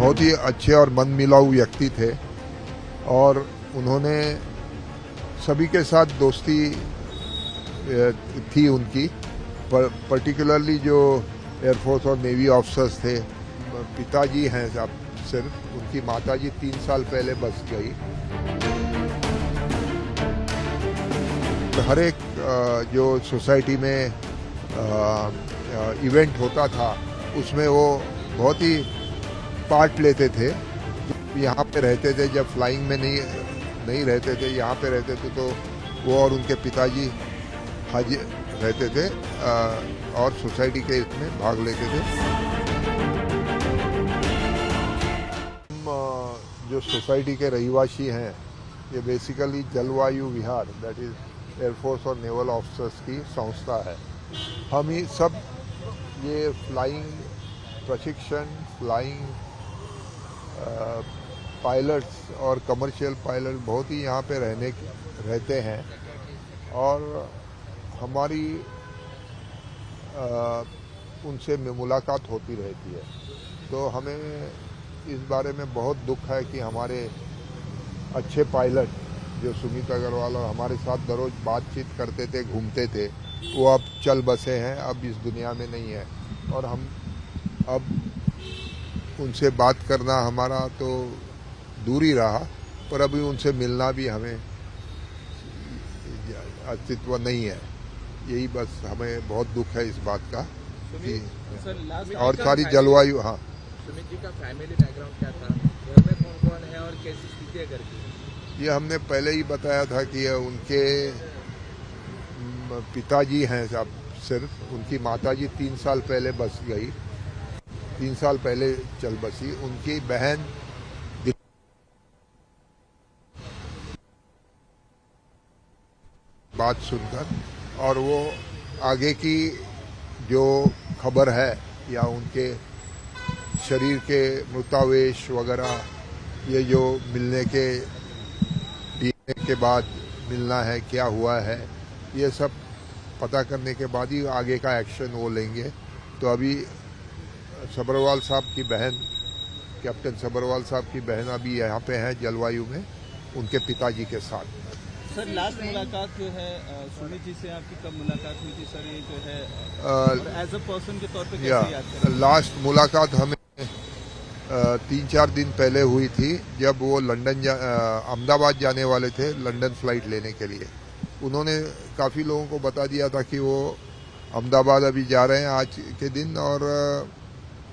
बहुत ही अच्छे और मन मिलाऊ व्यक्ति थे और उन्होंने सभी के साथ दोस्ती थी उनकी। पर्टिकुलरली जो एयरफोर्स और नेवी ऑफिसर्स थे, पिताजी हैं अब सिर्फ, उनकी माताजी 3 साल पहले बस गई। हर एक जो सोसाइटी में इवेंट होता था उसमें वो बहुत ही पार्ट लेते थे। यहाँ पे रहते थे, जब फ्लाइंग में नहीं रहते थे, यहाँ पे रहते थे, तो वो और उनके पिताजी हाजिर रहते थे और सोसाइटी के इसमें भाग लेते थे। हम जो सोसाइटी के रहिवासी हैं, ये बेसिकली जलवायु विहार, दैट इज एयरफोर्स और नेवल ऑफिसर्स की संस्था है। हम ही सब ये फ्लाइंग प्रशिक्षण, फ्लाइंग पायलट्स और कमर्शियल पायलट बहुत ही यहाँ पे रहते हैं और हमारी उनसे मुलाकात होती रहती है। तो हमें इस बारे में बहुत दुख है कि हमारे अच्छे पायलट जो सुमित अग्रवाल और हमारे साथ दररोज बातचीत करते थे, घूमते थे, वो अब चल बसे हैं, अब इस दुनिया में नहीं है। और हम अब उनसे बात करना हमारा तो दूर ही रहा, पर अभी उनसे मिलना भी हमें अस्तित्व नहीं है। यही बस हमें बहुत दुख है इस बात का कि और सारी जलवायु। हाँ, सुमित जी का फैमिली बैकग्राउंड क्या था, घर में कौन कौन है और कैसी स्थिति है घर की? ये हमने पहले ही बताया था कि उनके पिताजी हैं अब सिर्फ, उनकी माताजी 3 साल पहले बस गई, 3 साल पहले चल बसी। उनकी बहन बात सुनकर, और वो आगे की जो खबर है या उनके शरीर के मृतावेश वगैरह, ये जो मिलने के डीएनए के बाद मिलना है, क्या हुआ है, ये सब पता करने के बाद ही आगे का एक्शन वो लेंगे। तो अभी सब्रवाल साहब की बहन, कैप्टन सब्रवाल साहब की बहन अभी यहाँ पे है जलवायु में, उनके पिताजी के साथ। सर, लास्ट मुलाकात जो है सुमित जी से आपकी कब मुलाकात हुई थी सर? ये जो है एज अ पर्सन के तौर पे कैसे याद करें? लास्ट मुलाकात हमें 3-4 दिन पहले हुई थी, जब वो अहमदाबाद जाने वाले थे लंदन फ्लाइट लेने के लिए। उन्होंने काफ़ी लोगों को बता दिया था कि वो अहमदाबाद अभी जा रहे हैं आज के दिन और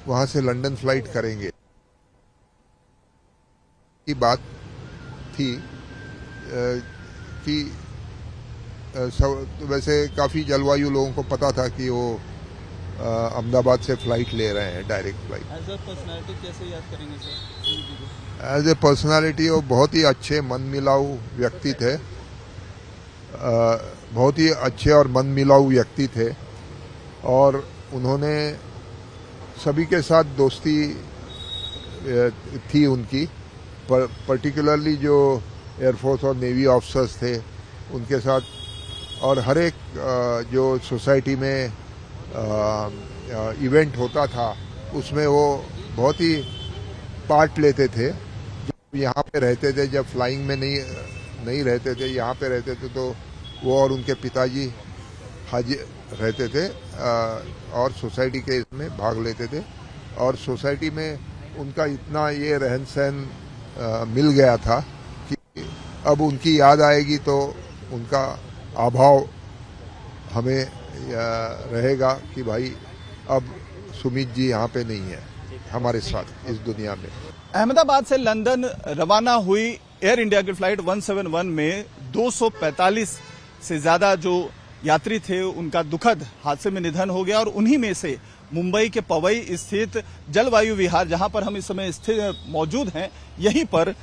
वहाँ से लंदन फ्लाइट करेंगे। की बात थी कि वैसे काफ़ी जलवायु लोगों को पता था कि वो अहमदाबाद से फ्लाइट ले रहे हैं, direct flight. As a personality कैसे याद करेंगे सर? एज ए पर्सनालिटी वो बहुत ही अच्छे मन मिलाऊ व्यक्ति थे, बहुत ही अच्छे और मन मिलाऊ व्यक्ति थे और उन्होंने सभी के साथ दोस्ती थी उनकी। पर्टिकुलरली जो एयरफोर्स और नेवी ऑफिसर्स थे उनके साथ, और हर एक जो सोसाइटी में इवेंट होता था उसमें वो बहुत ही पार्ट लेते थे। जब यहाँ पे रहते थे, जब फ्लाइंग में नहीं रहते थे, यहाँ पे रहते थे, तो वो और उनके पिताजी हाजिर रहते थे और सोसाइटी के इसमें भाग लेते थे। और सोसाइटी में उनका इतना ये रहन सहन मिल गया था कि अब उनकी याद आएगी तो उनका अभाव हमें रहेगा कि भाई अब सुमित जी यहाँ पे नहीं है हमारे साथ इस दुनिया में। अहमदाबाद से लंदन रवाना हुई एयर इंडिया की फ्लाइट 171 में 245 से ज्यादा जो यात्री थे उनका दुखद हादसे में निधन हो गया और उन्हीं में से मुंबई के पवई स्थित जलवायु विहार, जहां पर हम इस समय स्थित मौजूद हैं, यहीं पर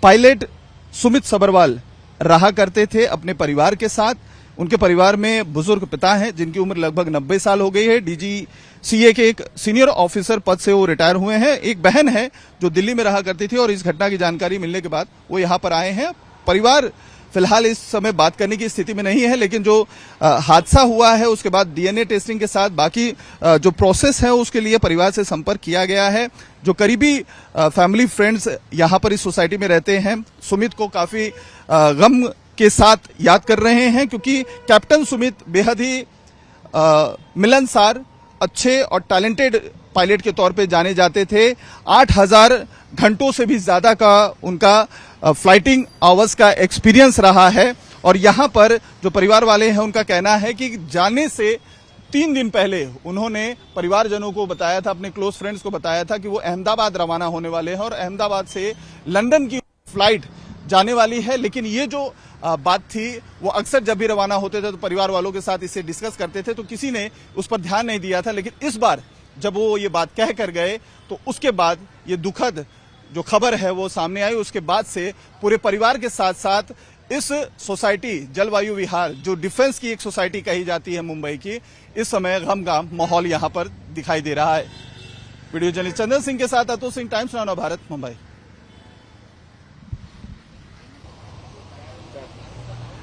पायलट सुमित सब्रवाल रहा करते थे अपने परिवार के साथ। उनके परिवार में बुजुर्ग पिता हैं जिनकी उम्र लगभग 90 साल हो गई है। डीजीसीए के एक सीनियर ऑफिसर पद से वो रिटायर हुए हैं। एक बहन है जो दिल्ली में रहा करती थी और इस घटना की जानकारी मिलने के बाद वो यहाँ पर आए हैं। परिवार फिलहाल इस समय बात करने की स्थिति में नहीं है, लेकिन जो हादसा हुआ है उसके बाद डीएनए टेस्टिंग के साथ बाकी जो प्रोसेस है उसके लिए परिवार से संपर्क किया गया है। जो करीबी फैमिली फ्रेंड्स यहाँ पर इस सोसाइटी में रहते हैं, सुमित को काफी गम के साथ याद कर रहे हैं, क्योंकि कैप्टन सुमित बेहद ही मिलनसार, अच्छे और टैलेंटेड पायलट के तौर पे जाने जाते थे। 8000 घंटों से भी ज्यादा का उनका फ्लाइटिंग आवर्स का एक्सपीरियंस रहा है। और यहाँ पर जो परिवार वाले हैं उनका कहना है कि जाने से 3 दिन पहले उन्होंने परिवारजनों को बताया था, अपने क्लोज फ्रेंड्स को बताया था कि वो अहमदाबाद रवाना होने वाले हैं और अहमदाबाद से लंदन की फ्लाइट जाने वाली है। लेकिन ये जो बात थी वो अक्सर जब भी रवाना होते थे तो परिवार वालों के साथ इसे डिस्कस करते थे, तो किसी ने उस पर ध्यान नहीं दिया था। लेकिन इस बार जब वो ये बात कह कर गए तो उसके बाद ये दुखद जो खबर है वो सामने आई। उसके बाद से पूरे परिवार के साथ साथ इस सोसाइटी जलवायु विहार, जो डिफेंस की एक सोसाइटी कही जाती है मुंबई की, इस समय गम का माहौल यहां पर दिखाई दे रहा है। वीडियो जर्नलिस्ट चंदन सिंह के साथ अतुल सिंह, टाइम्स नाउ भारत, मुंबई।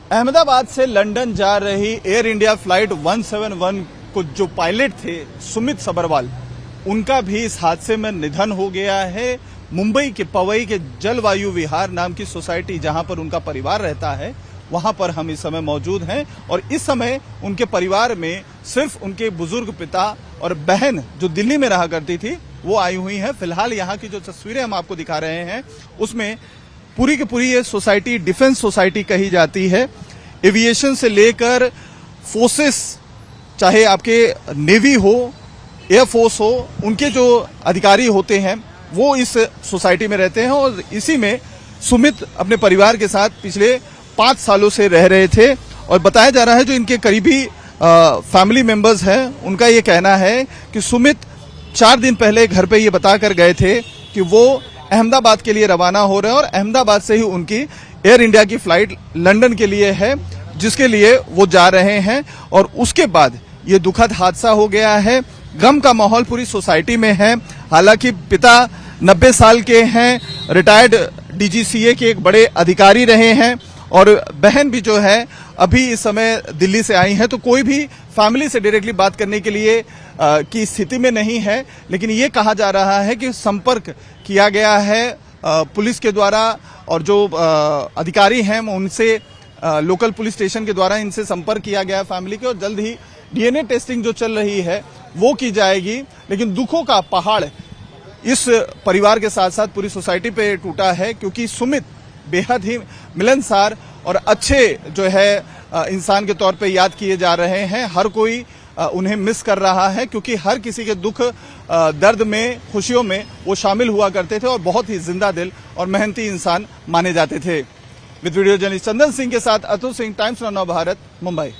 अहमदाबाद से लंदन जा रही एयर इंडिया फ्लाइट 171 को जो पायलट थे सुमित सबरवाल, उनका भी इस हादसे में निधन हो गया है। मुंबई के पवई के जलवायु विहार नाम की सोसाइटी जहां पर उनका परिवार रहता है, वहां पर हम इस समय मौजूद हैं। और इस समय उनके परिवार में सिर्फ उनके बुजुर्ग पिता और बहन जो दिल्ली में रहा करती थी वो आई हुई हैं। फिलहाल यहाँ की जो तस्वीरें हम आपको दिखा रहे हैं उसमें पूरी की पूरी ये सोसाइटी डिफेंस सोसाइटी कही जाती है। एविएशन से लेकर फोर्सेस, चाहे आपके नेवी हो, एयरफोर्स हो, उनके जो अधिकारी होते हैं वो इस सोसाइटी में रहते हैं। और इसी में सुमित अपने परिवार के साथ पिछले 5 सालों से रह रहे थे। और बताया जा रहा है जो इनके करीबी फैमिली मेंबर्स हैं उनका ये कहना है कि सुमित 4 दिन पहले घर पे ये बता कर गए थे कि वो अहमदाबाद के लिए रवाना हो रहे हैं और अहमदाबाद से ही उनकी एयर इंडिया की फ्लाइट लंदन के लिए है, जिसके लिए वो जा रहे हैं। और उसके बाद ये दुखद हादसा हो गया है। गम का माहौल पूरी सोसाइटी में है। हालांकि पिता 90 साल के हैं, रिटायर्ड डीजीसीए के एक बड़े अधिकारी रहे हैं और बहन भी जो है अभी इस समय दिल्ली से आई हैं, तो कोई भी फैमिली से डायरेक्टली बात करने के लिए की स्थिति में नहीं है। लेकिन ये कहा जा रहा है कि संपर्क किया गया है पुलिस के द्वारा और जो अधिकारी हैं उनसे, लोकल पुलिस स्टेशन के द्वारा इनसे संपर्क किया गया है फैमिली के, और जल्द ही डीएनए टेस्टिंग जो चल रही है वो की जाएगी। लेकिन दुखों का पहाड़ इस परिवार के साथ साथ पूरी सोसाइटी पे टूटा है, क्योंकि सुमित बेहद ही मिलनसार और अच्छे जो है इंसान के तौर पे याद किए जा रहे हैं। हर कोई उन्हें मिस कर रहा है, क्योंकि हर किसी के दुख दर्द में, खुशियों में वो शामिल हुआ करते थे और बहुत ही जिंदा दिल और मेहनती इंसान माने जाते थे। With video journalist Chandan Singh के साथ अतुल सिंह, टाइम्स नाउ भारत, मुंबई।